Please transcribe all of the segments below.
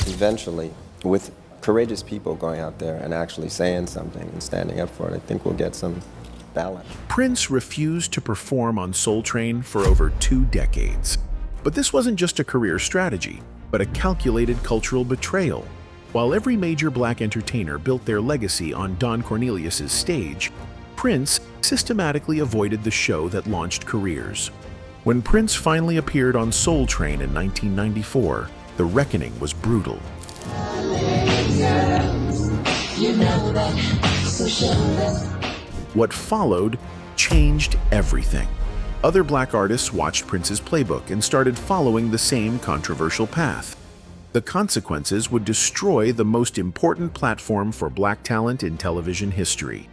eventually, with courageous people going out there and actually saying something and standing up for it, I think we'll get some balance. Prince refused to perform on Soul Train for over 2 decades. But this wasn't just a career strategy, but a calculated cultural betrayal. While every major black entertainer built their legacy on Don Cornelius's stage, Prince systematically avoided the show that launched careers. When Prince finally appeared on Soul Train in 1994, the reckoning was brutal. What followed changed everything. Other black artists watched Prince's playbook and started following the same controversial path. The consequences would destroy the most important platform for black talent in television history.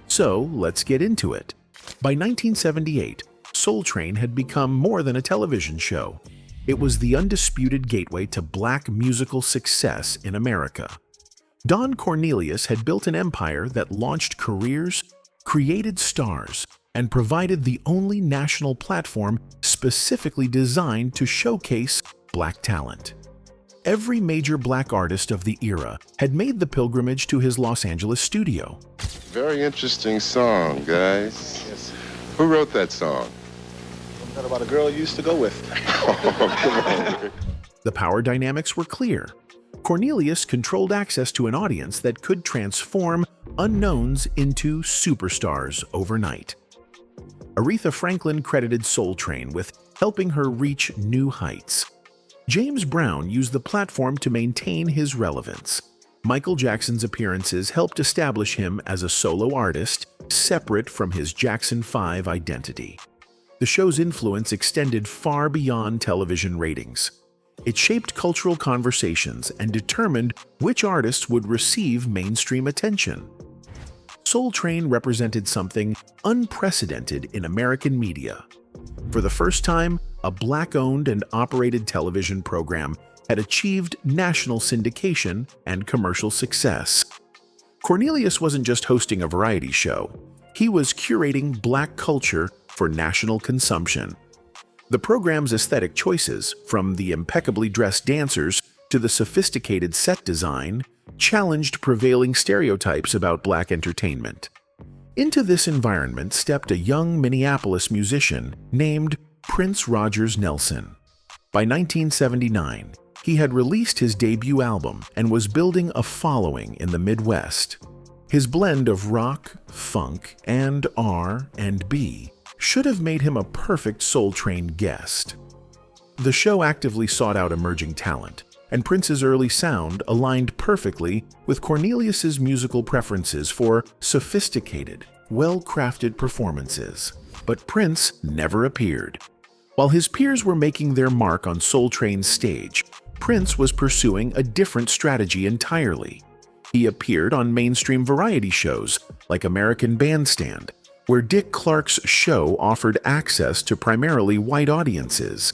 So let's get into it. By 1978, Soul Train had become more than a television show. It was the undisputed gateway to black musical success in America. Don Cornelius had built an empire that launched careers, created stars, and provided the only national platform specifically designed to showcase black talent. Every major black artist of the era had made the pilgrimage to his Los Angeles studio. Very interesting song, guys. Yes. Who wrote that song? Something about a girl you used to go with. Oh, come on. The power dynamics were clear. Cornelius controlled access to an audience that could transform unknowns into superstars overnight. Aretha Franklin credited Soul Train with helping her reach new heights. James Brown used the platform to maintain his relevance. Michael Jackson's appearances helped establish him as a solo artist, separate from his Jackson 5 identity. The show's influence extended far beyond television ratings. It shaped cultural conversations and determined which artists would receive mainstream attention. Soul Train represented something unprecedented in American media. For the first time, a black-owned and operated television program had achieved national syndication and commercial success. Cornelius wasn't just hosting a variety show. He was curating black culture for national consumption. The program's aesthetic choices, from the impeccably dressed dancers to the sophisticated set design, challenged prevailing stereotypes about black entertainment. Into this environment stepped a young Minneapolis musician named Prince Rogers Nelson. By 1979, he had released his debut album and was building a following in the Midwest. His blend of rock, funk, and R&B should have made him a perfect Soul Train guest. The show actively sought out emerging talent, and Prince's early sound aligned perfectly with Cornelius's musical preferences for sophisticated, well-crafted performances. But Prince never appeared. While his peers were making their mark on Soul Train's stage, Prince was pursuing a different strategy entirely. He appeared on mainstream variety shows like American Bandstand, where Dick Clark's show offered access to primarily white audiences.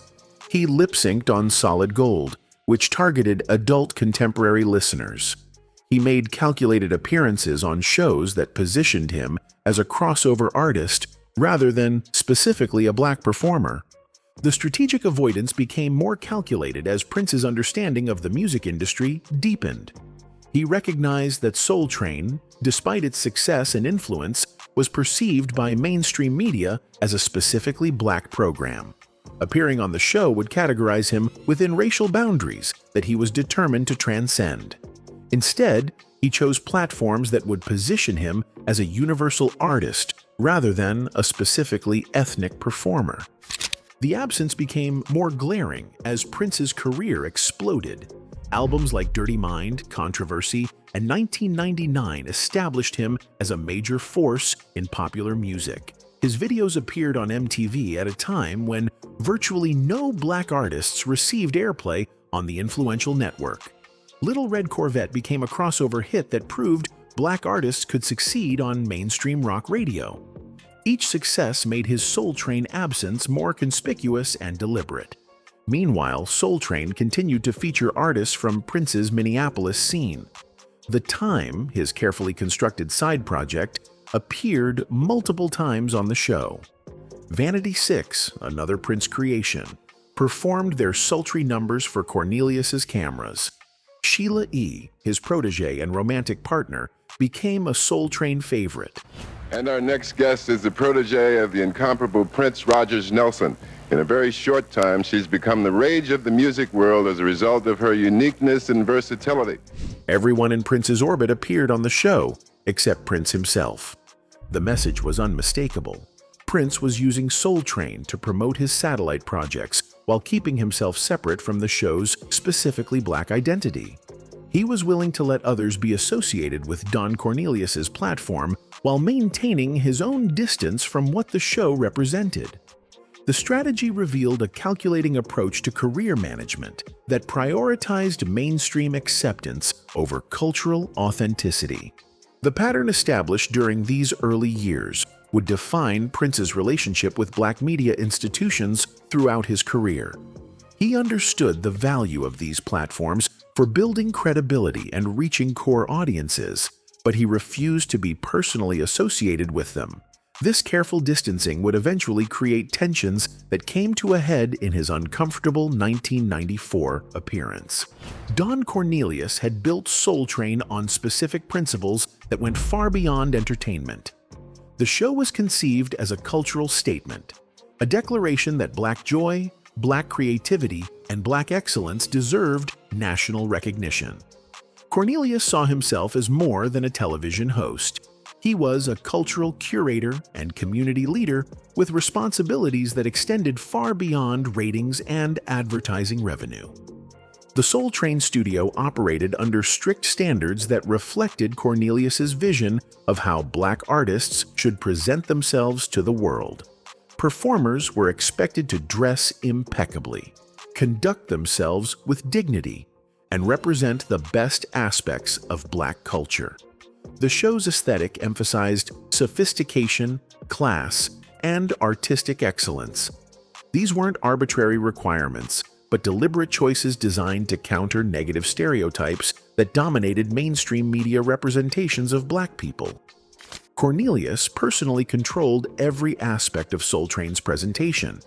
He lip-synced on Solid Gold, which targeted adult contemporary listeners. He made calculated appearances on shows that positioned him as a crossover artist rather than specifically a black performer. The strategic avoidance became more calculated as Prince's understanding of the music industry deepened. He recognized that Soul Train, despite its success and influence, was perceived by mainstream media as a specifically black program. Appearing on the show would categorize him within racial boundaries that he was determined to transcend. Instead, he chose platforms that would position him as a universal artist rather than a specifically ethnic performer. The absence became more glaring as Prince's career exploded. Albums like Dirty Mind, Controversy, and 1999 established him as a major force in popular music. His videos appeared on MTV at a time when virtually no black artists received airplay on the influential network. Little Red Corvette became a crossover hit that proved black artists could succeed on mainstream rock radio. Each success made his Soul Train absence more conspicuous and deliberate. Meanwhile, Soul Train continued to feature artists from Prince's Minneapolis scene. The Time, his carefully constructed side project, appeared multiple times on the show. Vanity 6, another Prince creation, performed their sultry numbers for Cornelius's cameras. Sheila E., his protege and romantic partner, became a Soul Train favorite. And our next guest is the protege of the incomparable Prince Rogers Nelson. In a very short time, she's become the rage of the music world as a result of her uniqueness and versatility. Everyone in Prince's orbit appeared on the show, except Prince himself. The message was unmistakable. Prince was using Soul Train to promote his satellite projects while keeping himself separate from the show's specifically black identity. He was willing to let others be associated with Don Cornelius's platform while maintaining his own distance from what the show represented. The strategy revealed a calculating approach to career management that prioritized mainstream acceptance over cultural authenticity. The pattern established during these early years would define Prince's relationship with black media institutions throughout his career. He understood the value of these platforms for building credibility and reaching core audiences, but he refused to be personally associated with them. This careful distancing would eventually create tensions that came to a head in his uncomfortable 1994 appearance. Don Cornelius had built Soul Train on specific principles that went far beyond entertainment. The show was conceived as a cultural statement, a declaration that black joy, black creativity, and black excellence deserved national recognition. Cornelius saw himself as more than a television host. He was a cultural curator and community leader with responsibilities that extended far beyond ratings and advertising revenue. The Soul Train studio operated under strict standards that reflected Cornelius's vision of how black artists should present themselves to the world. Performers were expected to dress impeccably, conduct themselves with dignity, and represent the best aspects of black culture. The show's aesthetic emphasized sophistication, class, and artistic excellence. These weren't arbitrary requirements, but deliberate choices designed to counter negative stereotypes that dominated mainstream media representations of black people. Cornelius personally controlled every aspect of Soul Train's presentation.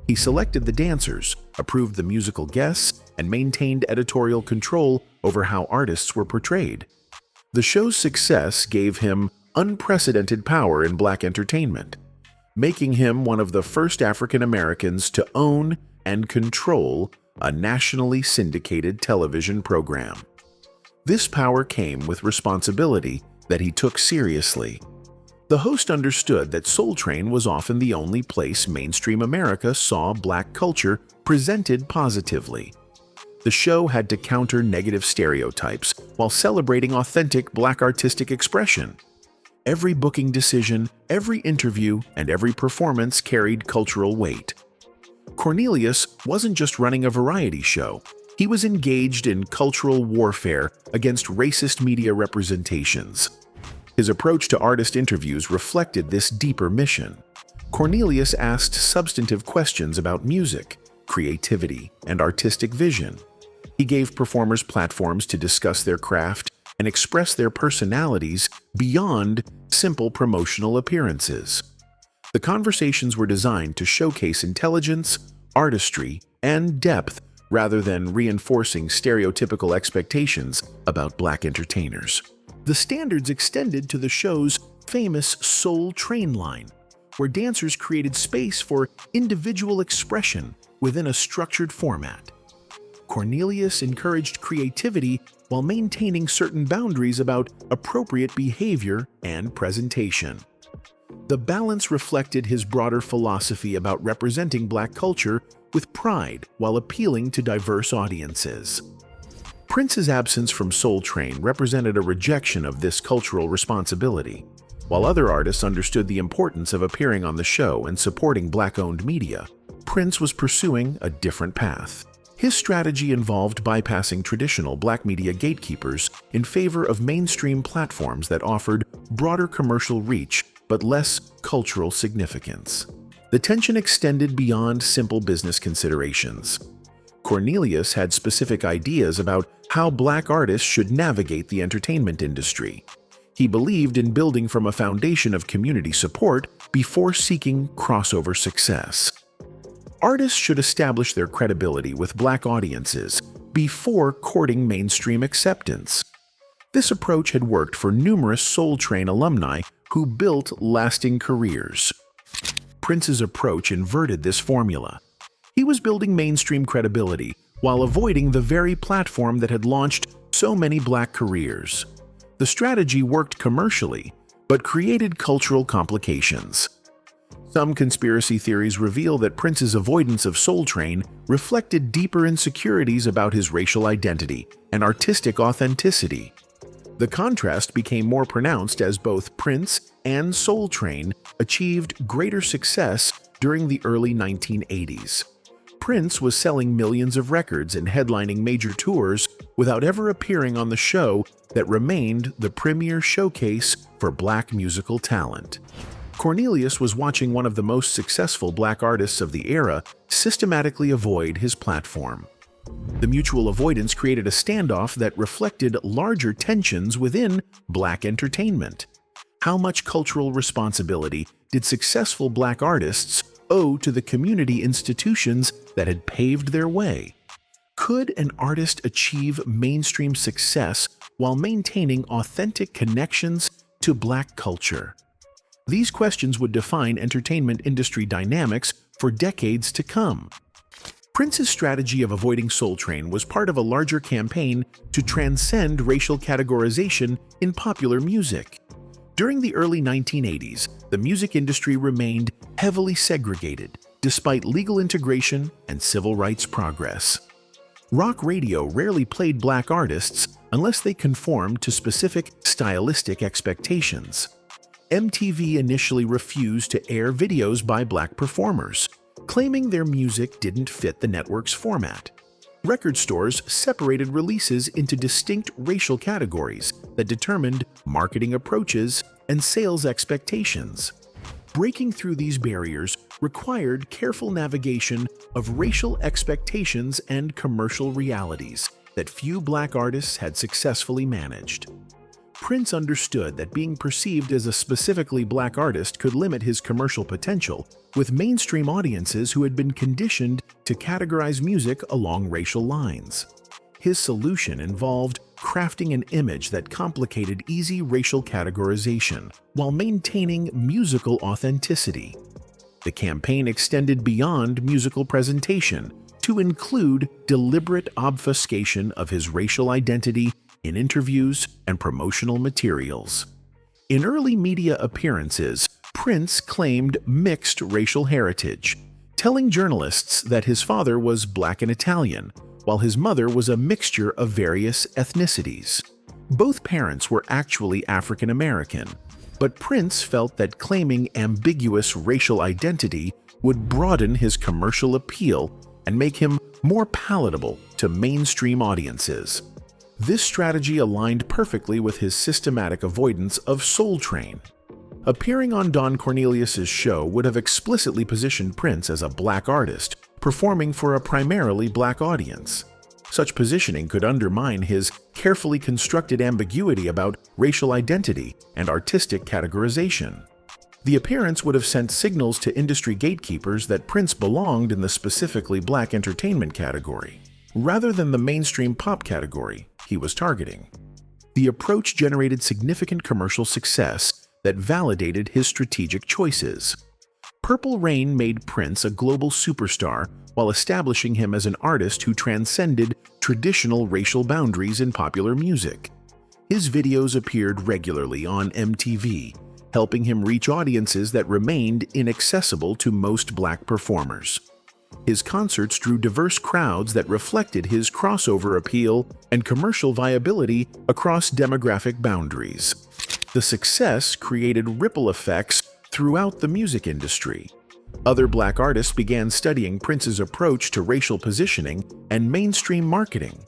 He selected the dancers, approved the musical guests, and maintained editorial control over how artists were portrayed. The show's success gave him unprecedented power in black entertainment, making him one of the first African Americans to own and control a nationally syndicated television program. This power came with responsibility that he took seriously. The host understood that Soul Train was often the only place mainstream America saw black culture presented positively. The show had to counter negative stereotypes while celebrating authentic black artistic expression. Every booking decision, every interview, and every performance carried cultural weight. Cornelius wasn't just running a variety show. He was engaged in cultural warfare against racist media representations. His approach to artist interviews reflected this deeper mission. Cornelius asked substantive questions about music, creativity, and artistic vision. He gave performers platforms to discuss their craft and express their personalities beyond simple promotional appearances. The conversations were designed to showcase intelligence, artistry, and depth rather than reinforcing stereotypical expectations about black entertainers. The standards extended to the show's famous Soul Train line, where dancers created space for individual expression within a structured format. Cornelius encouraged creativity while maintaining certain boundaries about appropriate behavior and presentation. The balance reflected his broader philosophy about representing black culture with pride while appealing to diverse audiences. Prince's absence from Soul Train represented a rejection of this cultural responsibility. While other artists understood the importance of appearing on the show and supporting black-owned media, Prince was pursuing a different path. His strategy involved bypassing traditional black media gatekeepers in favor of mainstream platforms that offered broader commercial reach but less cultural significance. The tension extended beyond simple business considerations. Cornelius had specific ideas about how black artists should navigate the entertainment industry. He believed in building from a foundation of community support before seeking crossover success. Artists should establish their credibility with black audiences before courting mainstream acceptance. This approach had worked for numerous Soul Train alumni who built lasting careers. Prince's approach inverted this formula. He was building mainstream credibility while avoiding the very platform that had launched so many black careers. The strategy worked commercially, but created cultural complications. Some conspiracy theories reveal that Prince's avoidance of Soul Train reflected deeper insecurities about his racial identity and artistic authenticity. The contrast became more pronounced as both Prince and Soul Train achieved greater success during the early 1980s. Prince was selling millions of records and headlining major tours without ever appearing on the show that remained the premier showcase for black musical talent. Cornelius was watching one of the most successful black artists of the era systematically avoid his platform. The mutual avoidance created a standoff that reflected larger tensions within black entertainment. How much cultural responsibility did successful black artists owe to the community institutions that had paved their way? Could an artist achieve mainstream success while maintaining authentic connections to black culture? These questions would define entertainment industry dynamics for decades to come. Prince's strategy of avoiding Soul Train was part of a larger campaign to transcend racial categorization in popular music. During the early 1980s, the music industry remained heavily segregated, despite legal integration and civil rights progress. Rock radio rarely played black artists unless they conformed to specific stylistic expectations. MTV initially refused to air videos by black performers, claiming their music didn't fit the network's format. Record stores separated releases into distinct racial categories that determined marketing approaches and sales expectations. Breaking through these barriers required careful navigation of racial expectations and commercial realities that few black artists had successfully managed. Prince understood that being perceived as a specifically black artist could limit his commercial potential with mainstream audiences who had been conditioned to categorize music along racial lines. His solution involved crafting an image that complicated easy racial categorization while maintaining musical authenticity. The campaign extended beyond musical presentation to include deliberate obfuscation of his racial identity in interviews and promotional materials. In early media appearances, Prince claimed mixed racial heritage, telling journalists that his father was black and Italian, while his mother was a mixture of various ethnicities. Both parents were actually African American, but Prince felt that claiming ambiguous racial identity would broaden his commercial appeal and make him more palatable to mainstream audiences. This strategy aligned perfectly with his systematic avoidance of Soul Train. Appearing on Don Cornelius's show would have explicitly positioned Prince as a black artist, performing for a primarily black audience. Such positioning could undermine his carefully constructed ambiguity about racial identity and artistic categorization. The appearance would have sent signals to industry gatekeepers that Prince belonged in the specifically black entertainment category, rather than the mainstream pop category he was targeting. The approach generated significant commercial success that validated his strategic choices. Purple Rain made Prince a global superstar while establishing him as an artist who transcended traditional racial boundaries in popular music. His videos appeared regularly on MTV, helping him reach audiences that remained inaccessible to most black performers. His concerts drew diverse crowds that reflected his crossover appeal and commercial viability across demographic boundaries. The success created ripple effects throughout the music industry. Other black artists began studying Prince's approach to racial positioning and mainstream marketing.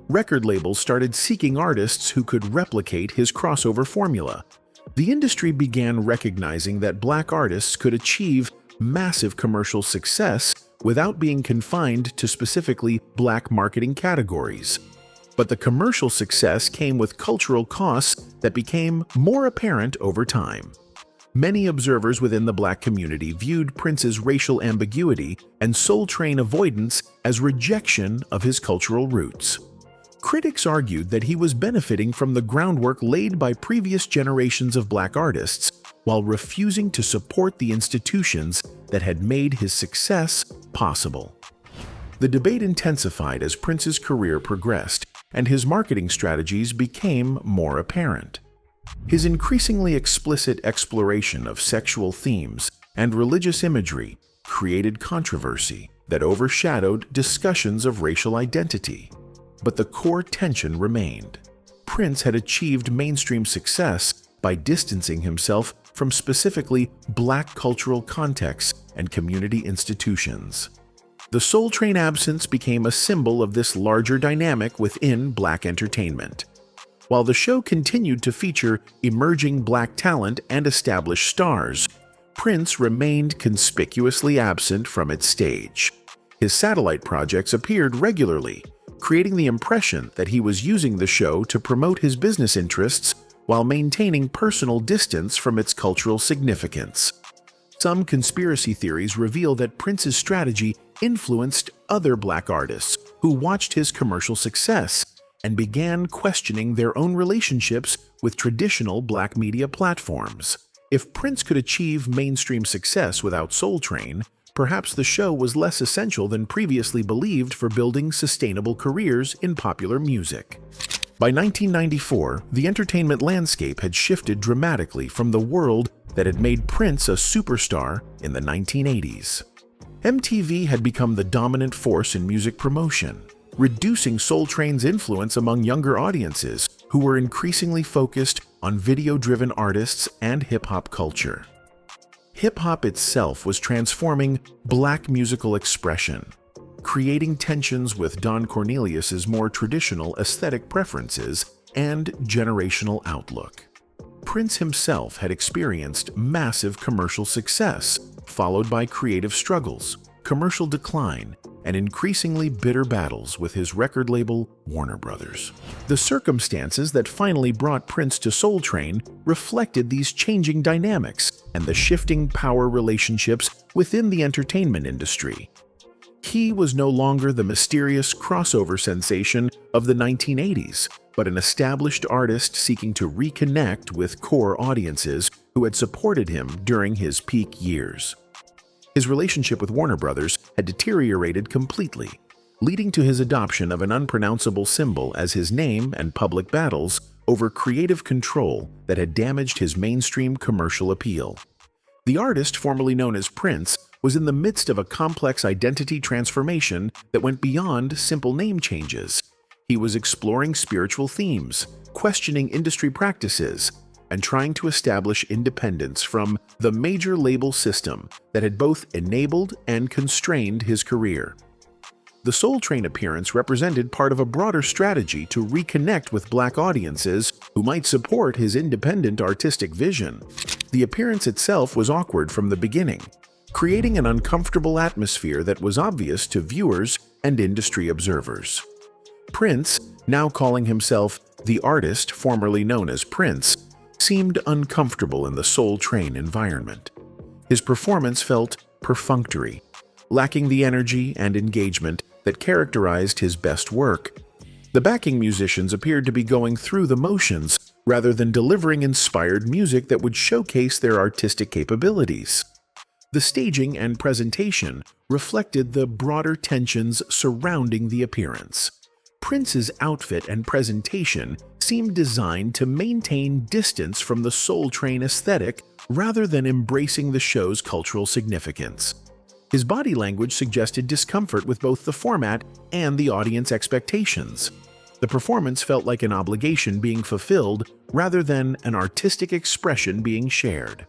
Record labels started seeking artists who could replicate his crossover formula. The industry began recognizing that black artists could achieve massive commercial success without being confined to specifically black marketing categories. But the commercial success came with cultural costs that became more apparent over time. Many observers within the Black community viewed Prince's racial ambiguity and Soul Train avoidance as rejection of his cultural roots. Critics argued that he was benefiting from the groundwork laid by previous generations of Black artists while refusing to support the institutions that had made his success possible. The debate intensified as Prince's career progressed and his marketing strategies became more apparent. His increasingly explicit exploration of sexual themes and religious imagery created controversy that overshadowed discussions of racial identity. But the core tension remained. Prince had achieved mainstream success by distancing himself from specifically Black cultural contexts and community institutions. The Soul Train absence became a symbol of this larger dynamic within Black entertainment. While the show continued to feature emerging Black talent and established stars, Prince remained conspicuously absent from its stage. His satellite projects appeared regularly, creating the impression that he was using the show to promote his business interests while maintaining personal distance from its cultural significance. Some conspiracy theories reveal that Prince's strategy influenced other Black artists who watched his commercial success and began questioning their own relationships with traditional Black media platforms. If Prince could achieve mainstream success without Soul Train, perhaps the show was less essential than previously believed for building sustainable careers in popular music. By 1994, the entertainment landscape had shifted dramatically from the world that had made Prince a superstar in the 1980s. MTV had become the dominant force in music promotion, reducing Soul Train's influence among younger audiences who were increasingly focused on video-driven artists and hip-hop culture. Hip-hop itself was transforming Black musical expression, creating tensions with Don Cornelius's more traditional aesthetic preferences and generational outlook. Prince himself had experienced massive commercial success, followed by creative struggles, commercial decline, and increasingly bitter battles with his record label, Warner Brothers. The circumstances that finally brought Prince to Soul Train reflected these changing dynamics and the shifting power relationships within the entertainment industry. He was no longer the mysterious crossover sensation of the 1980s, but an established artist seeking to reconnect with core audiences who had supported him during his peak years. His relationship with Warner Brothers had deteriorated completely, leading to his adoption of an unpronounceable symbol as his name and public battles over creative control that had damaged his mainstream commercial appeal. The artist, formerly known as Prince, was in the midst of a complex identity transformation that went beyond simple name changes. He was exploring spiritual themes, questioning industry practices, and trying to establish independence from the major label system that had both enabled and constrained his career. The Soul Train appearance represented part of a broader strategy to reconnect with Black audiences who might support his independent artistic vision. The appearance itself was awkward from the beginning, creating an uncomfortable atmosphere that was obvious to viewers and industry observers. Prince, now calling himself the artist formerly known as Prince, seemed uncomfortable in the Soul Train environment. His performance felt perfunctory, lacking the energy and engagement that characterized his best work. The backing musicians appeared to be going through the motions rather than delivering inspired music that would showcase their artistic capabilities. The staging and presentation reflected the broader tensions surrounding the appearance. Prince's outfit and presentation seemed designed to maintain distance from the Soul Train aesthetic rather than embracing the show's cultural significance. His body language suggested discomfort with both the format and the audience expectations. The performance felt like an obligation being fulfilled rather than an artistic expression being shared.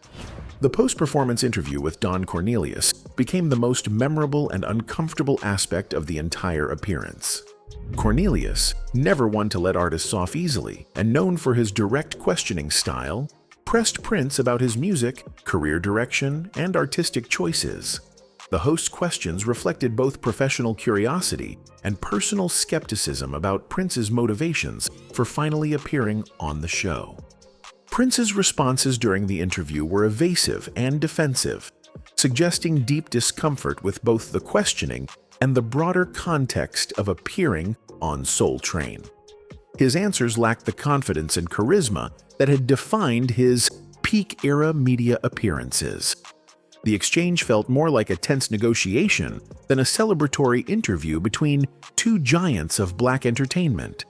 The post-performance interview with Don Cornelius became the most memorable and uncomfortable aspect of the entire appearance. Cornelius, never one to let artists off easily and known for his direct questioning style, pressed Prince about his music, career direction, and artistic choices. The host's questions reflected both professional curiosity and personal skepticism about Prince's motivations for finally appearing on the show. Prince's responses during the interview were evasive and defensive, suggesting deep discomfort with both the questioning and the broader context of appearing on Soul Train. His answers lacked the confidence and charisma that had defined his peak-era media appearances. The exchange felt more like a tense negotiation than a celebratory interview between two giants of black entertainment.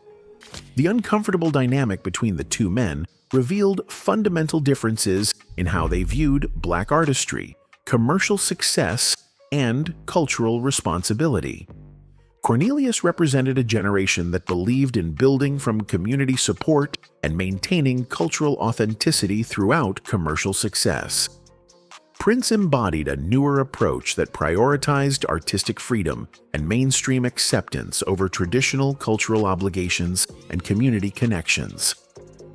The uncomfortable dynamic between the two men revealed fundamental differences in how they viewed black artistry, commercial success, and cultural responsibility. Cornelius represented a generation that believed in building from community support and maintaining cultural authenticity throughout commercial success. Prince embodied a newer approach that prioritized artistic freedom and mainstream acceptance over traditional cultural obligations and community connections.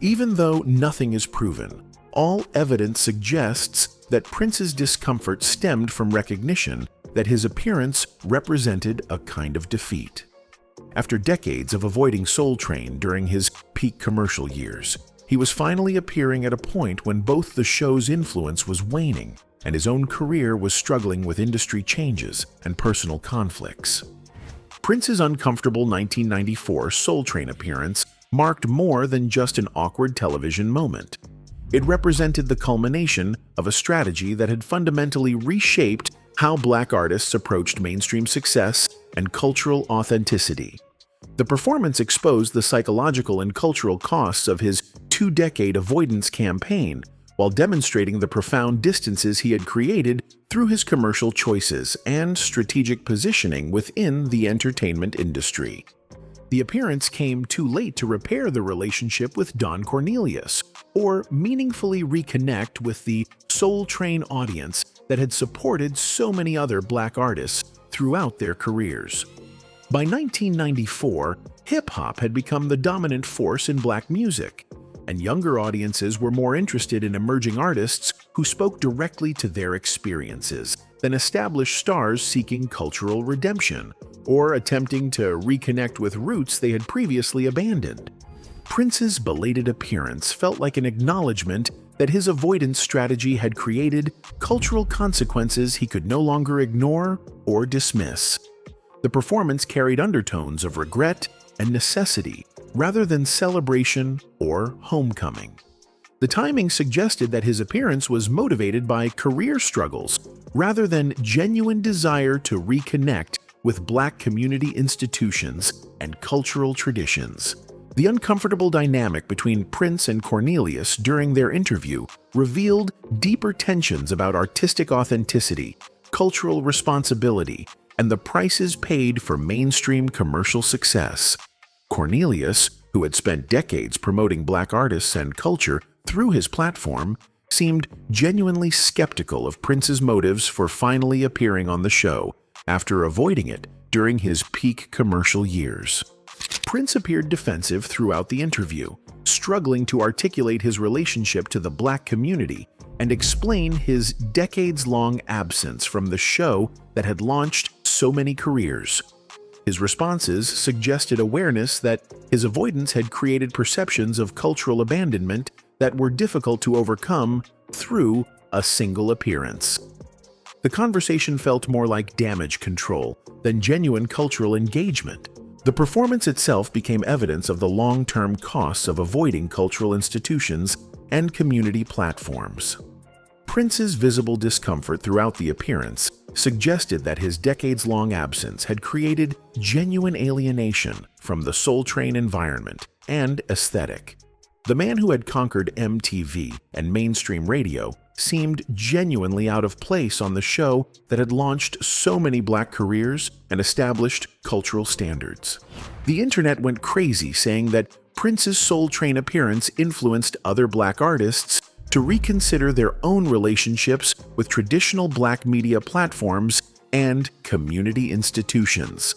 Even though nothing is proven, all evidence suggests that Prince's discomfort stemmed from recognition that his appearance represented a kind of defeat. After decades of avoiding Soul Train during his peak commercial years, he was finally appearing at a point when both the show's influence was waning and his own career was struggling with industry changes and personal conflicts. Prince's uncomfortable 1994 Soul Train appearance marked more than just an awkward television moment. It represented the culmination of a strategy that had fundamentally reshaped how black artists approached mainstream success and cultural authenticity. The performance exposed the psychological and cultural costs of his two-decade avoidance campaign, while demonstrating the profound distances he had created through his commercial choices and strategic positioning within the entertainment industry. The appearance came too late to repair the relationship with Don Cornelius, or meaningfully reconnect with the Soul Train audience that had supported so many other black artists throughout their careers. By 1994, hip-hop had become the dominant force in black music, and younger audiences were more interested in emerging artists who spoke directly to their experiences than established stars seeking cultural redemption or attempting to reconnect with roots they had previously abandoned. Prince's belated appearance felt like an acknowledgement that his avoidance strategy had created cultural consequences he could no longer ignore or dismiss. The performance carried undertones of regret and necessity rather than celebration or homecoming. The timing suggested that his appearance was motivated by career struggles rather than genuine desire to reconnect with black community institutions and cultural traditions. The uncomfortable dynamic between Prince and Cornelius during their interview revealed deeper tensions about artistic authenticity, cultural responsibility, and the prices paid for mainstream commercial success. Cornelius, who had spent decades promoting black artists and culture through his platform, seemed genuinely skeptical of Prince's motives for finally appearing on the show after avoiding it during his peak commercial years. Prince appeared defensive throughout the interview, struggling to articulate his relationship to the black community and explain his decades-long absence from the show that had launched so many careers. His responses suggested awareness that his avoidance had created perceptions of cultural abandonment that were difficult to overcome through a single appearance. The conversation felt more like damage control than genuine cultural engagement. The performance itself became evidence of the long-term costs of avoiding cultural institutions and community platforms. Prince's visible discomfort throughout the appearance suggested that his decades-long absence had created genuine alienation from the Soul Train environment and aesthetic. The man who had conquered MTV and mainstream radio seemed genuinely out of place on the show that had launched so many black careers and established cultural standards. The internet went crazy saying that Prince's Soul Train appearance influenced other black artists to reconsider their own relationships with traditional black media platforms and community institutions.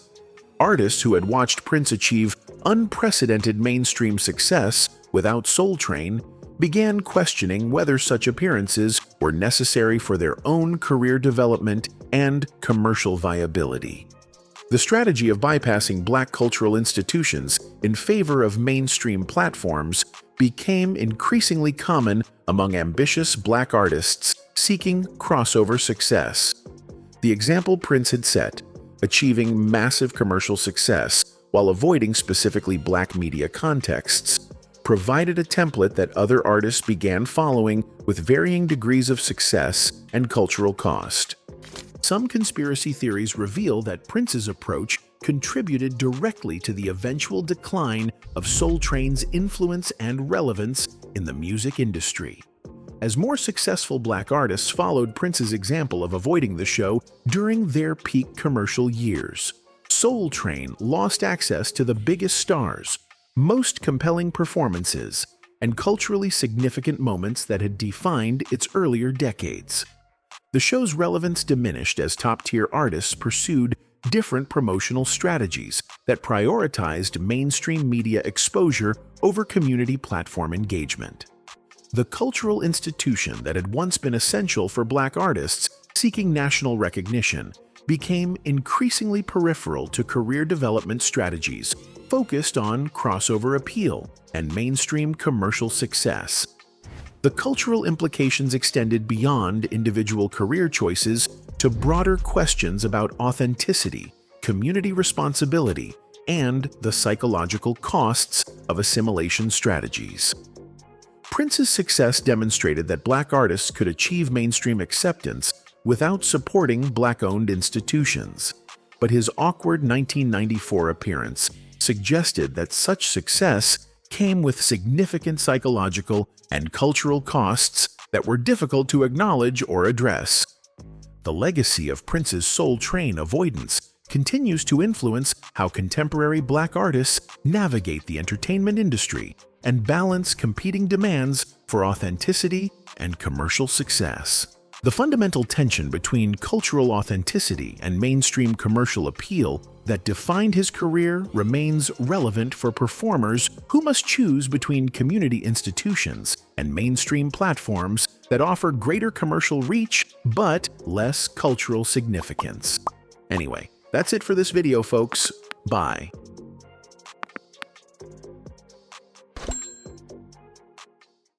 Artists who had watched Prince achieve unprecedented mainstream success without Soul Train began questioning whether such appearances were necessary for their own career development and commercial viability. The strategy of bypassing black cultural institutions in favor of mainstream platforms became increasingly common among ambitious black artists seeking crossover success. The example Prince had set, achieving massive commercial success while avoiding specifically black media contexts, provided a template that other artists began following with varying degrees of success and cultural cost. Some conspiracy theories reveal that Prince's approach contributed directly to the eventual decline of Soul Train's influence and relevance in the music industry. As more successful black artists followed Prince's example of avoiding the show during their peak commercial years, Soul Train lost access to the biggest stars, most compelling performances, and culturally significant moments that had defined its earlier decades. The show's relevance diminished as top-tier artists pursued different promotional strategies that prioritized mainstream media exposure over community platform engagement. The cultural institution that had once been essential for black artists seeking national recognition became increasingly peripheral to career development strategies focused on crossover appeal and mainstream commercial success. The cultural implications extended beyond individual career choices to broader questions about authenticity, community responsibility, and the psychological costs of assimilation strategies. Prince's success demonstrated that black artists could achieve mainstream acceptance without supporting black-owned institutions, but his awkward 1994 appearance suggested that such success came with significant psychological and cultural costs that were difficult to acknowledge or address. The legacy of Prince's Soul Train avoidance continues to influence how contemporary black artists navigate the entertainment industry and balance competing demands for authenticity and commercial success. The fundamental tension between cultural authenticity and mainstream commercial appeal that defined his career remains relevant for performers who must choose between community institutions and mainstream platforms that offer greater commercial reach but less cultural significance. Anyway, that's it for this video, folks. Bye.